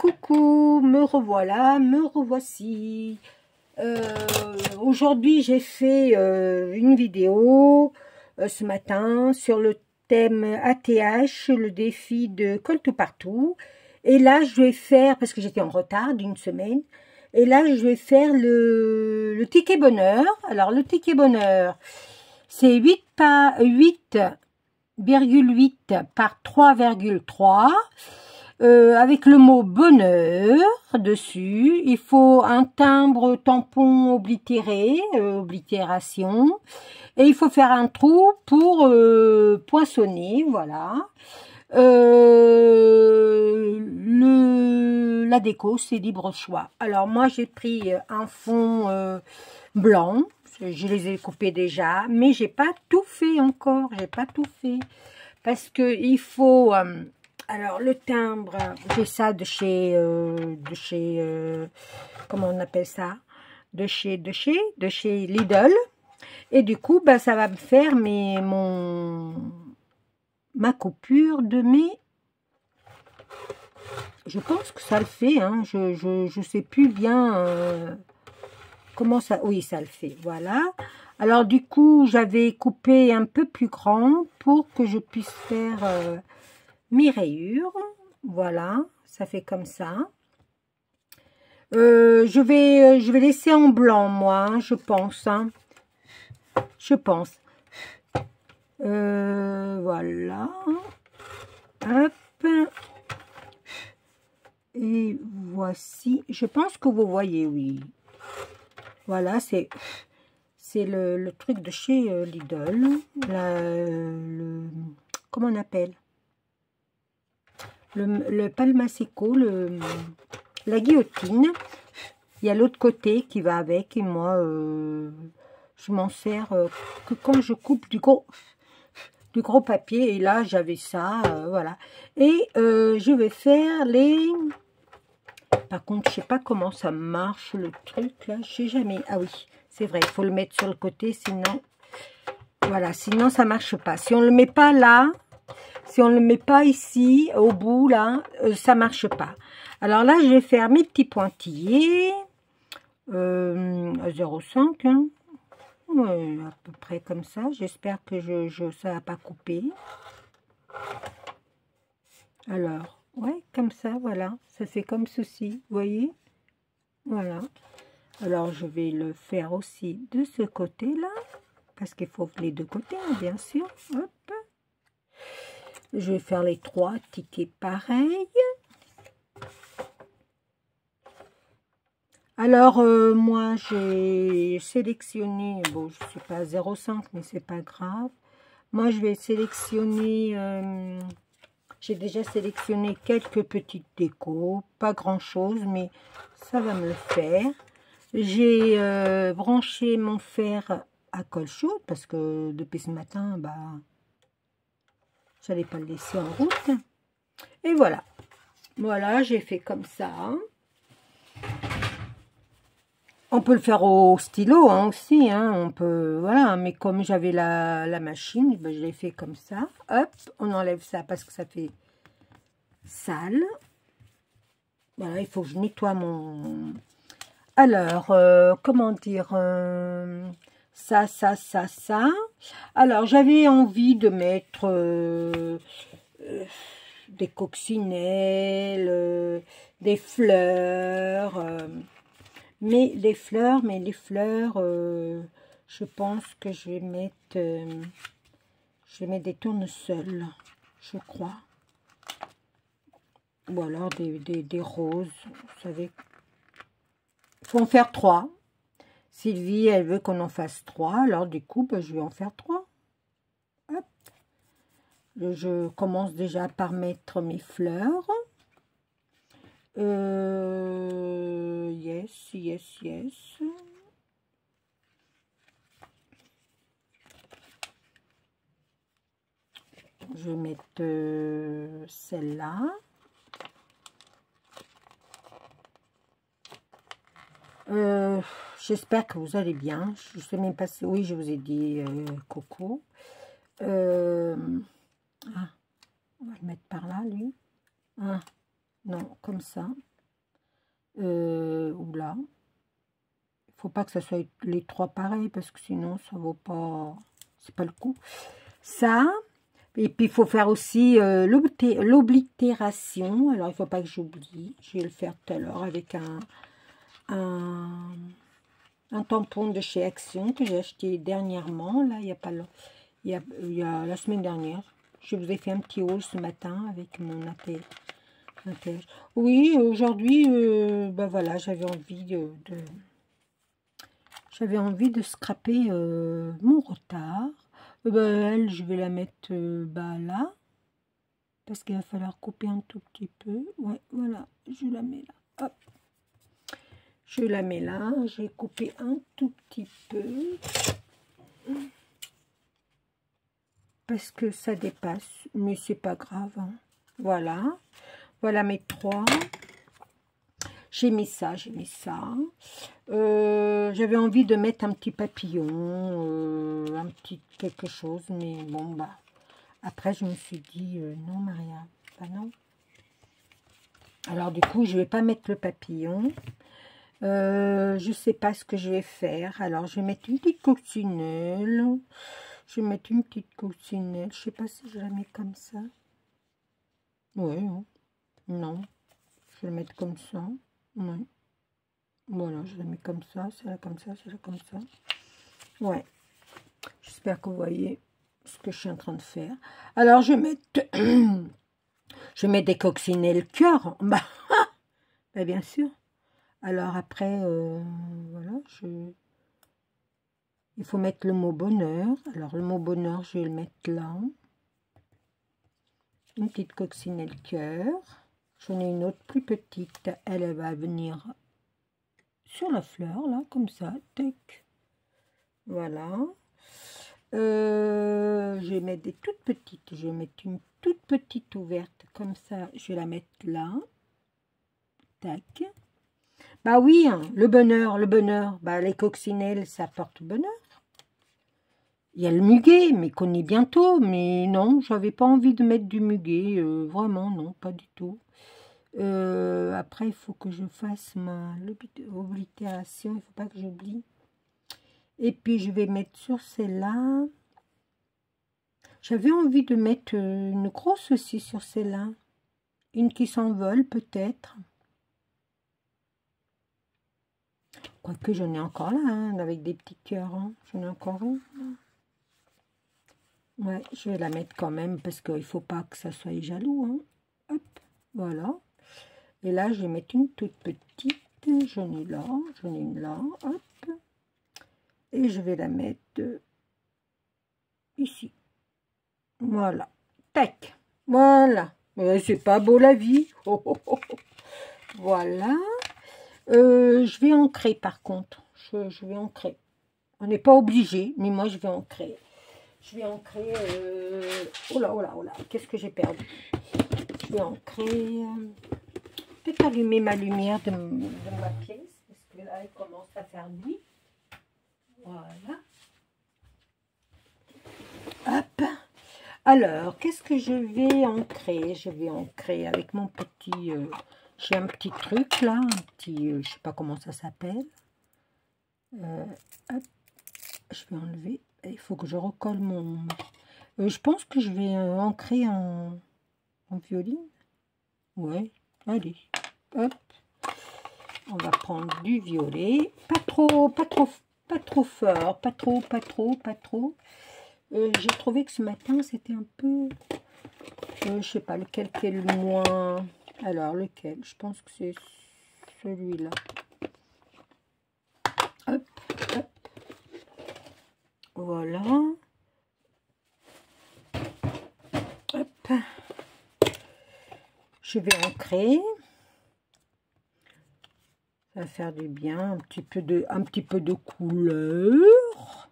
Coucou, me revoilà, me revoici. Aujourd'hui, j'ai fait une vidéo ce matin sur le thème ATH, le défi de Colle tout partout. Et là, je vais faire, parce que j'étais en retard d'une semaine, et là, je vais faire le ticket bonheur. Alors, le ticket bonheur, c'est 8,8 par 3,3. Avec le mot bonheur dessus. Il faut un timbre tampon oblitéré, oblitération, et il faut faire un trou pour poinçonner, voilà. La déco, c'est libre choix. Alors moi, j'ai pris un fond blanc. Je les ai coupés déjà, mais j'ai pas tout fait encore. J'ai pas tout fait parce que il faut. Alors le timbre, j'ai ça de chez comment on appelle ça, de chez Lidl. Et du coup, bah, ça va me faire ma coupure de mes. Je pense que ça le fait, hein. Je sais plus bien comment ça. Oui, ça le fait. Voilà. Alors du coup, j'avais coupé un peu plus grand pour que je puisse faire mes rayures. Voilà, ça fait comme ça. Je vais laisser en blanc, moi, hein, je pense. Hein. Je pense. Voilà. Hop. Et voici. Je pense que vous voyez, oui. Voilà, c'est le truc de chez Lidl. Comment on appelle? Le palmaseco, la guillotine. Il y a l'autre côté qui va avec. Et moi, je m'en sers que quand je coupe du gros papier. Et là, j'avais ça. Voilà. Et je vais faire les... Par contre, je sais pas comment ça marche, le truc, là. Je sais jamais. Ah oui, c'est vrai. Il faut le mettre sur le côté, sinon... Voilà, sinon, ça marche pas. Si on le met pas là... Si on ne le met pas ici, au bout, là, ça marche pas. Alors là, je vais faire mes petits pointillés. À 0,5. Hein. Ouais, à peu près comme ça. J'espère que ça va pas couper. Alors, ouais, comme ça, voilà. Ça fait comme ceci, vous voyez? Voilà. Alors, je vais le faire aussi de ce côté-là. Parce qu'il faut les deux côtés, hein, bien sûr. Hop. Je vais faire les 3 tickets pareils. Alors, moi, j'ai sélectionné, bon, je ne suis pas à 0,5, mais c'est pas grave. Moi, je vais sélectionner, j'ai déjà sélectionné quelques petites décos, pas grand-chose, mais ça va me le faire. J'ai branché mon fer à colle chaude, parce que depuis ce matin, bah... j'allais pas le laisser en route. Et voilà. Voilà, j'ai fait comme ça. On peut le faire au stylo hein, aussi. Hein, on peut, voilà. Mais comme j'avais la machine, ben, je l'ai fait comme ça. Hop, on enlève ça parce que ça fait sale. Voilà, il faut que je nettoie mon... Alors, comment dire... ça. Alors, j'avais envie de mettre... des coccinelles, des fleurs, mais les fleurs, je pense que je vais mettre des tournesols, je crois, ou alors des roses, vous savez. Il faut en faire 3. Sylvie, elle veut qu'on en fasse 3, alors du coup, ben, je vais en faire 3. Hop. Je commence déjà par mettre mes fleurs. Yes. Je vais mettre celle-là. J'espère que vous allez bien. Je sais même pas si... Oui, je vous ai dit coucou. Ah, on va le mettre par là, lui. Ah, non, comme ça. Oula. Il faut pas que ça soit les 3 pareils, parce que sinon, ça vaut pas... C'est pas le coup. Ça... Et puis, il faut faire aussi l'oblitération. Alors, il ne faut pas que j'oublie. Je vais le faire tout à l'heure avec un tampon de chez Action que j'ai acheté dernièrement. Là, il y a pas il y a la semaine dernière. Je vous ai fait un petit haul ce matin avec mon attelage. Oui, aujourd'hui, ben voilà, j'avais envie de scraper mon retard. Elle, je vais la mettre là. Parce qu'il va falloir couper un tout petit peu. Ouais, voilà, je la mets là. Hop. Je la mets là. Je vais couper un tout petit peu. Parce que ça dépasse. Mais c'est pas grave. Hein. Voilà. Voilà mes 3. J'ai mis ça, j'ai mis ça. J'avais envie de mettre un petit papillon, un petit quelque chose, mais bon, bah, après, je me suis dit, non, Maria, bah non. Alors, du coup, je vais pas mettre le papillon. Je sais pas ce que je vais faire. Alors, je vais mettre une petite coccinelle. Je vais mettre une petite coccinelle. Je sais pas si je la mets comme ça. Oui, non. Je vais la mettre comme ça. Oui. Voilà, je la mets comme ça, celle-là comme ça, celle-là comme ça. Ouais. J'espère que vous voyez ce que je suis en train de faire. Alors, je vais mettre des coccinelles cœur. Bah, bien sûr. Alors après, voilà, il faut mettre le mot bonheur. Alors, le mot bonheur, je vais le mettre là. Une petite coccinelle cœur. J'en ai une autre plus petite. Elle va venir sur la fleur, là, comme ça. Tac. Voilà. Je vais mettre des toutes petites. Je vais mettre une toute petite ouverte, comme ça. Je vais la mettre là. Tac. Bah oui, hein, le bonheur, le bonheur. Bah, les coccinelles, ça porte bonheur. Il y a le muguet, mais qu'on est bientôt. Mais non, j'avais pas envie de mettre du muguet. Vraiment, non, pas du tout. Après, il faut que je fasse ma oblitération. Il ne faut pas que j'oublie. Et puis, je vais mettre sur celle-là. J'avais envie de mettre une grosse aussi sur celle-là. Une qui s'envole, peut-être. Quoique, j'en ai encore là, hein, avec des petits cœurs. Hein. J'en ai encore un. Ouais, je vais la mettre quand même parce qu'il ne faut pas que ça soit jaloux. Hein. Hop, voilà. Et là, je vais mettre une toute petite. J'en ai là, j'en ai une là. Hop. Et je vais la mettre ici. Voilà. Tac. Voilà. C'est pas beau la vie. Oh, oh, oh. Voilà. Je vais ancrer par contre. Je vais ancrer. On n'est pas obligé, mais moi je vais ancrer. Je vais ancrer. Oh là, oh là, oh là. Qu'est-ce que j'ai perdu? Je vais ancrer. Peut-être allumer ma lumière de ma pièce. Parce que là, elle commence à faire nuit. Voilà. Hop. Alors, qu'est-ce que je vais ancrer? Je vais ancrer avec mon petit... j'ai un petit truc là, un petit... je sais pas comment ça s'appelle. Hop. Je vais enlever. Il faut que je recolle mon... je pense que je vais ancrer en violine. Ouais, allez. Hop. On va prendre du violet. Pas trop fort. Pas trop. J'ai trouvé que ce matin, c'était un peu... je sais pas lequel qui est le moins... Alors, lequel? Je pense que c'est celui-là. Hop, hop. Voilà. Hop. Je vais ancrer. Ça va faire du bien. Un petit peu de couleur.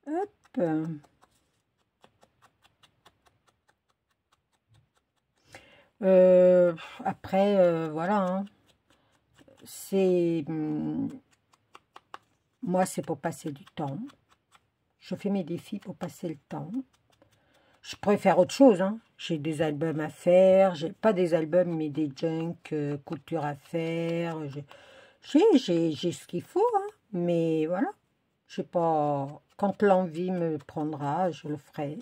Hop. Après, voilà. Hein. C'est... moi, c'est pour passer du temps. Je fais mes défis pour passer le temps. Je pourrais faire autre chose, hein. J'ai des albums à faire, j'ai pas des albums, mais des junk couture à faire. J'ai ce qu'il faut, hein, mais voilà. Je sais pas, quand l'envie me prendra, je le ferai.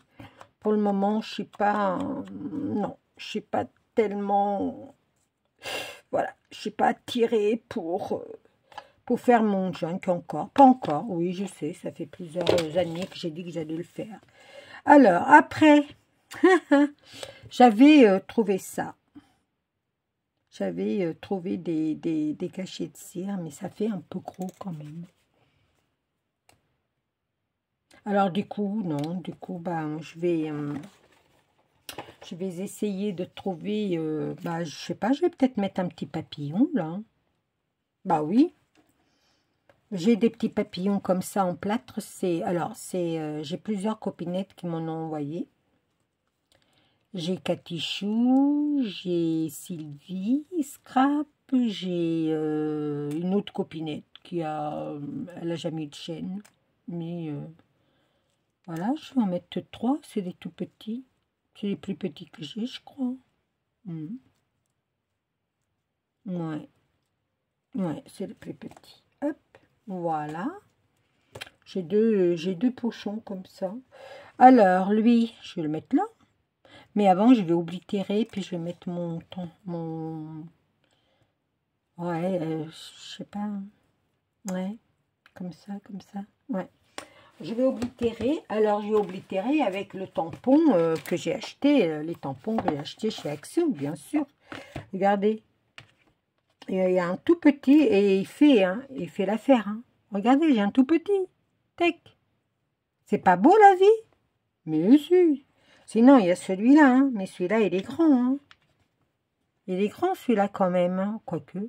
Pour le moment, je suis pas, non, je suis pas tellement, voilà, je suis pas attirée pour faire mon junk encore. Pas encore, oui, je sais, ça fait plusieurs années que j'ai dit que j'allais le faire. Alors, après, j'avais trouvé ça. J'avais trouvé des cachets de cire, mais ça fait un peu gros quand même. Alors, du coup, non, du coup, ben, je vais essayer de trouver, bah, je sais pas, je vais peut-être mettre un petit papillon, là. Bah oui, j'ai des petits papillons comme ça en plâtre. J'ai plusieurs copinettes qui m'en ont envoyé. J'ai Catichou, j'ai Sylvie, Scrap, j'ai une autre copinette elle a jamais eu de chaîne. Mais voilà, je vais en mettre 3, c'est des tout petits. C'est les plus petits que j'ai, je crois. Ouais, ouais, c'est les plus petits. Hop, voilà. J'ai deux pochons comme ça. Alors, lui, je vais le mettre là. Mais avant, je vais oblitérer, puis je vais mettre ouais, je sais pas. Ouais, comme ça, ouais. Je vais oblitérer. Alors, je vais oblitérer avec le tampon que j'ai acheté. Les tampons que j'ai achetés chez Action, bien sûr. Regardez. Il y a un tout petit et il fait l'affaire. Hein. Regardez, j'ai un tout petit. Tac. C'est pas beau, la vie? Mais si. Sinon, il y a celui-là. Hein. Mais celui-là, il est grand. Hein. Il est grand, celui-là, quand même. Hein. Quoique.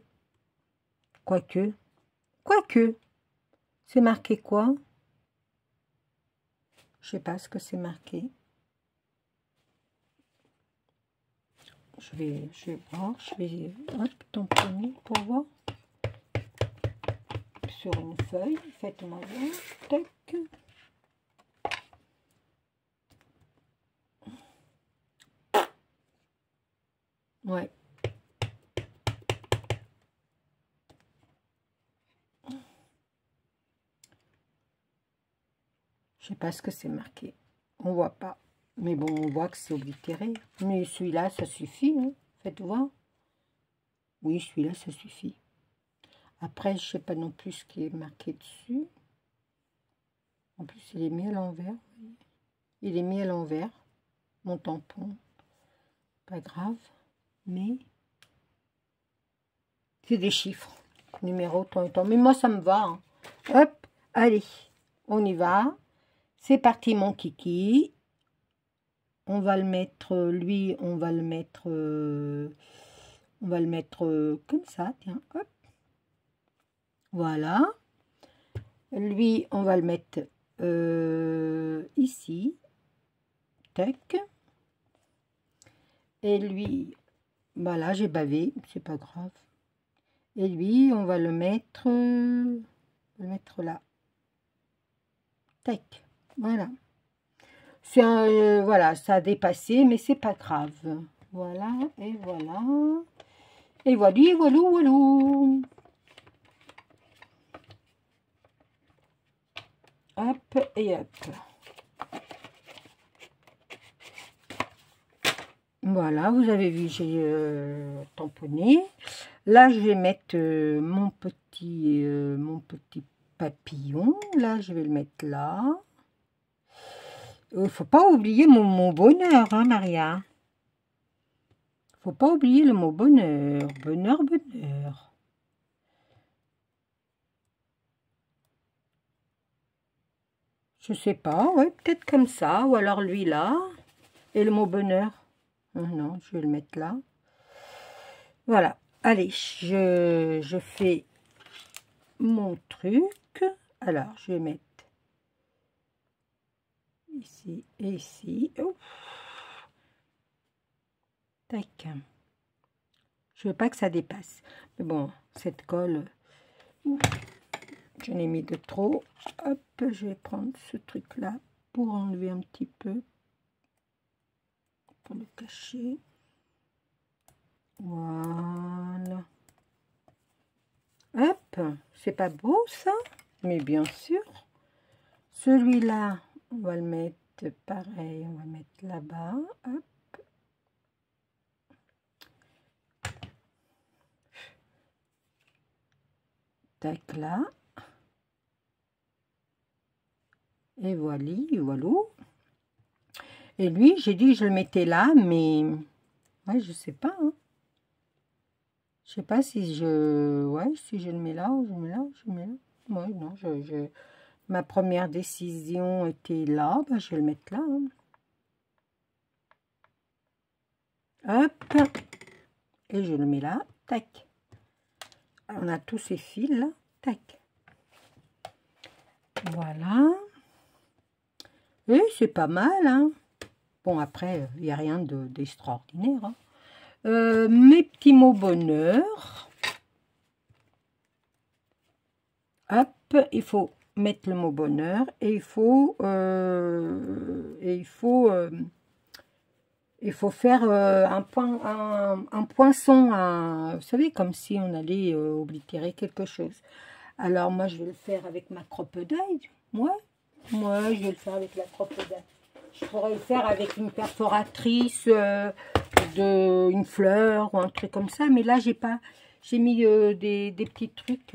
C'est marqué quoi? Je sais pas ce que c'est marqué. Je vais voir. Je vais tamponner pour voir. Sur une feuille. Faites-moi voir. Tac. Ouais. Je sais pas ce que c'est marqué. On voit pas. Mais bon, on voit que c'est oblitéré. Mais celui-là, ça suffit. Hein. Faites voir. Oui, celui-là, ça suffit. Après, je sais pas non plus ce qui est marqué dessus. En plus, il est mis à l'envers. Il est mis à l'envers. Mon tampon. Pas grave. Mais c'est des chiffres. Numéro, temps et temps. Mais moi, ça me va. Hein. Hop, allez. On y va. C'est parti, mon kiki. On va le mettre, lui, on va le mettre comme ça, tiens, hop. Voilà. Lui, on va le mettre ici. Tac. Et lui, voilà, j'ai bavé, c'est pas grave. Et lui, on va le mettre là. Tac. Voilà. Voilà, ça a dépassé, mais c'est pas grave. Voilà, et voilà. Et voilà, voilà, voilà. Hop, et hop. Voilà, vous avez vu, j'ai tamponné. Là, je vais mettre mon petit papillon. Là, je vais le mettre là. Il faut pas oublier mon bonheur, hein, Maria. Faut pas oublier le mot bonheur. Bonheur, bonheur. Je sais pas, ouais, peut-être comme ça. Ou alors lui là. Et le mot bonheur. Non, je vais le mettre là. Voilà. Allez, je fais mon truc. Alors, je vais mettre ici et ici. Ouf. Tac. Je veux pas que ça dépasse. Mais bon, cette colle, j'en ai mis de trop. Hop, je vais prendre ce truc-là pour enlever un petit peu. pour le cacher. Voilà. Hop, c'est pas beau ça? Mais bien sûr. Celui-là, on va le mettre pareil, on va le mettre là-bas. Hop. Tac là. Et voilà. Et lui, j'ai dit je le mettais là, mais ouais, je sais pas. Hein. Je sais pas si si je le mets là ou je le mets là ou je le mets là. Ouais, non, ma première décision était là, bah, je vais le mettre là. Hein. Hop. Et je le mets là. Tac. On a tous ces fils là. Tac. Voilà. Et c'est pas mal, hein. Bon, après, il n'y a rien d'extraordinaire. Hein. Mes petits mots bonheur. Hop, il faut mettre le mot bonheur et il faut faire un poinçon, vous savez, comme si on allait oblitérer quelque chose. Alors moi, je vais le faire avec ma crocodile. Moi, je vais le faire avec la crocodile. Je pourrais le faire avec une perforatrice une fleur ou un truc comme ça, mais là, j'ai mis des petits trucs.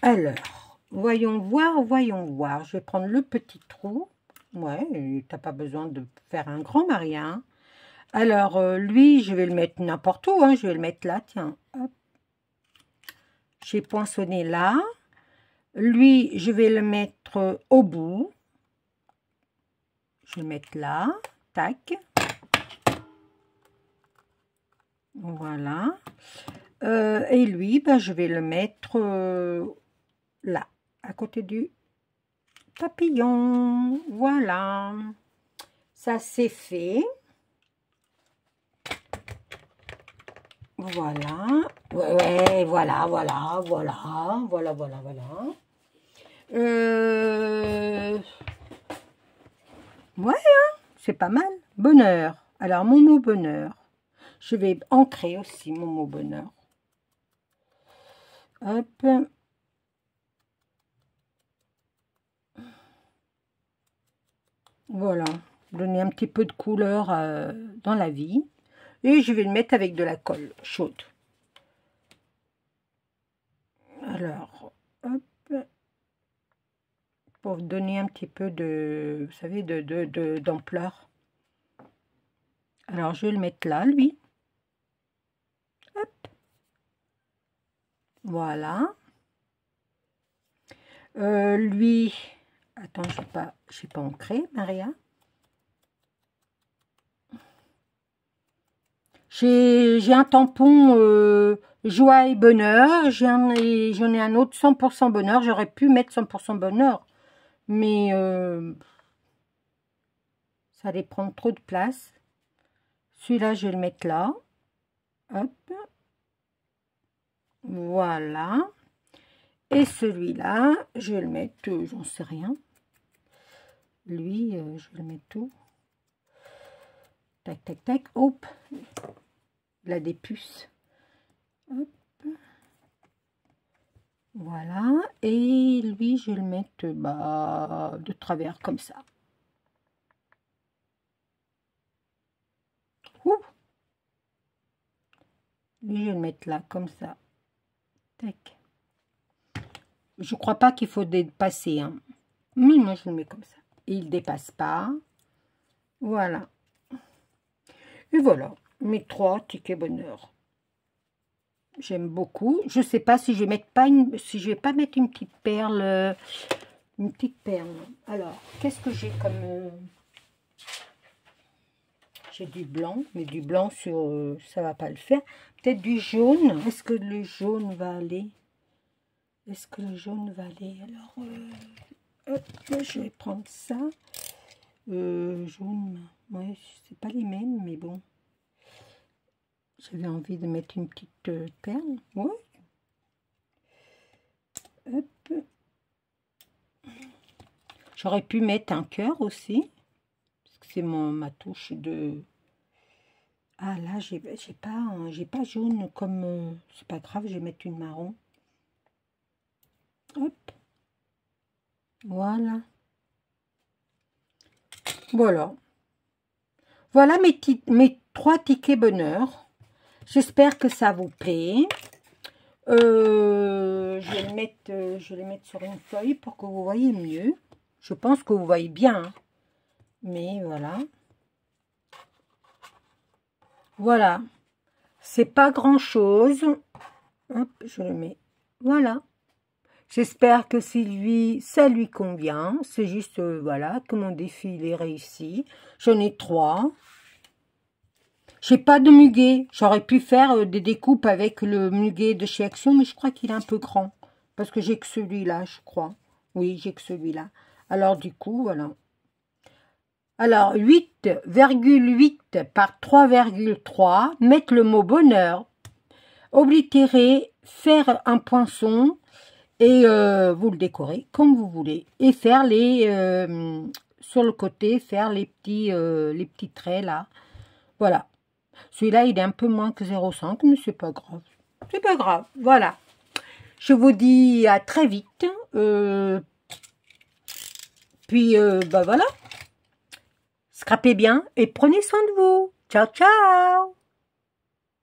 Alors, voyons voir. Je vais prendre le petit trou. Ouais, t'as pas besoin de faire un grand Maria. Hein. Alors, lui, je vais le mettre n'importe où. Hein. Je vais le mettre là, tiens. Hop. J'ai poinçonné là. Lui, je vais le mettre au bout. Je vais le mettre là. Tac. Voilà. Et lui, bah, je vais le mettre là, à côté du papillon. Voilà. Ça, c'est fait. Voilà. Ouais, voilà. Ouais, hein, c'est pas mal. Bonheur. Alors, mon mot bonheur. Je vais ancrer aussi mon mot bonheur. Hop. Voilà. Donner un petit peu de couleur dans la vie. Et je vais le mettre avec de la colle chaude. Alors, hop. Pour donner un petit peu de, vous savez, d'ampleur. Alors, je vais le mettre là, lui. Hop. Voilà. Lui, attends, je n'ai pas ancré, Maria. J'ai un tampon joie et bonheur. J'en ai un autre 100% bonheur. J'aurais pu mettre 100% bonheur. Mais ça allait prendre trop de place. Celui-là, je vais le mettre là. Hop. Voilà. Et celui-là, je vais le mettre, j'en sais rien. Lui, je vais le mettre tout. Tac, tac, tac. Hop. Il a des puces. Hop. Voilà. Et lui, je vais le mettre de travers comme ça. Ouh. Lui, je vais le mettre là, comme ça. Tac. Je crois pas qu'il faut dépasser. Hein. Mais moi, je le mets comme ça. Et il ne dépasse pas. Voilà. Et voilà. Mes 3 tickets bonheur. J'aime beaucoup. Je sais pas si je vais mettre je vais pas mettre une petite perle. Une petite perle. Alors, qu'est-ce que j'ai comme... J'ai du blanc, mais du blanc sur... ça va pas le faire. Peut-être du jaune. Est-ce que le jaune va aller? Est-ce que le jaune va aller? Alors, hop, je vais prendre ça. Jaune. Ouais, c'est pas les mêmes, mais bon. J'avais envie de mettre une petite perle. Ouais. Hop. J'aurais pu mettre un cœur aussi. Parce que c'est ma touche de... Ah là, j'ai pas jaune comme... c'est pas grave, je vais mettre une marron. Hop. Voilà. Voilà. Voilà mes 3 tickets bonheur. J'espère que ça vous plaît. Je vais les mettre sur une feuille pour que vous voyez mieux. Je pense que vous voyez bien. Hein. Mais voilà. Voilà. C'est pas grand chose. Hop, je le mets. Voilà. J'espère que ça lui convient. C'est juste, voilà, que mon défi il est réussi. J'en ai 3. J'ai pas de muguet. J'aurais pu faire des découpes avec le muguet de chez Action, mais je crois qu'il est un peu grand. Parce que j'ai que celui-là, je crois. Oui, j'ai que celui-là. Alors, du coup, voilà. Alors, 8,8 par 3,3, mettre le mot bonheur, oblitérer, faire un poinçon, et vous le décorez comme vous voulez. Et faire les, sur le côté, faire les petits traits là. Voilà. Celui-là, il est un peu moins que 0,5, mais c'est pas grave. C'est pas grave, voilà. Je vous dis à très vite. Puis, bah voilà. Scrapez bien et prenez soin de vous. Ciao, ciao!